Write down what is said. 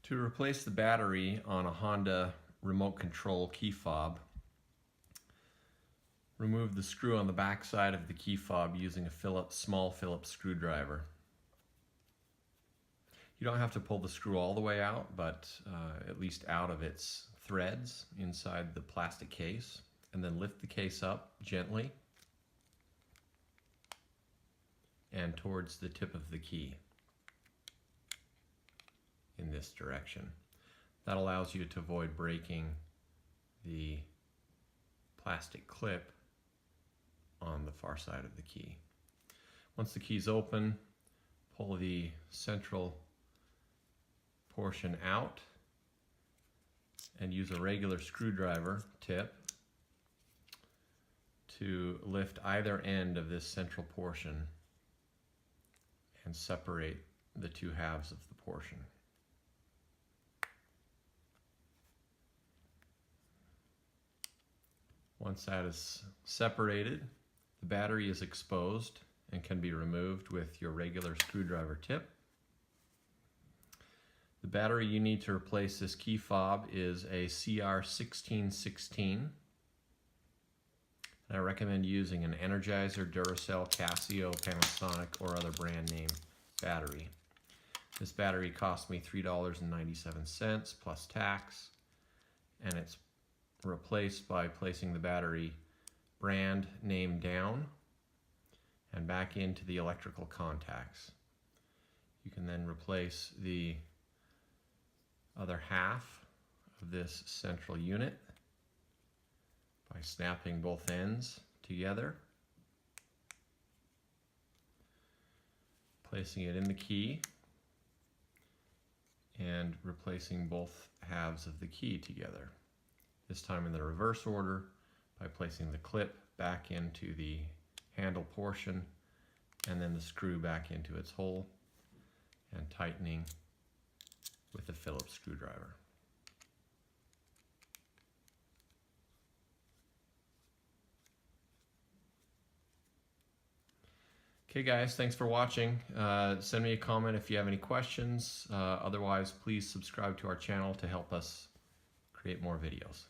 To replace the battery on a Honda remote control key fob, remove the screw on the back side of the key fob using a small Phillips screwdriver. You don't have to pull the screw all the way out, but at least out of its threads inside the plastic case, and then lift the case up gently and towards the tip of the key in this direction. That allows you to avoid breaking the plastic clip on the far side of the key. Once the key's open, pull the central portion out and use a regular screwdriver tip to lift either end of this central portion and separate the two halves of the portion. Once that is separated, the battery is exposed and can be removed with your regular screwdriver tip. The battery you need to replace this key fob is a CR1616. I recommend using an Energizer, Duracell, Casio, Panasonic, or other brand name battery. This battery cost me $3.97 plus tax, and it's replaced by placing the battery brand name down and back into the electrical contacts. You can then replace the other half of this central unit by snapping both ends together, placing it in the key, and replacing both halves of the key together. This time in the reverse order, by placing the clip back into the handle portion and then the screw back into its hole and tightening with a Phillips screwdriver. Okay guys, thanks for watching. Send me a comment if you have any questions. Otherwise, please subscribe to our channel to help us create more videos.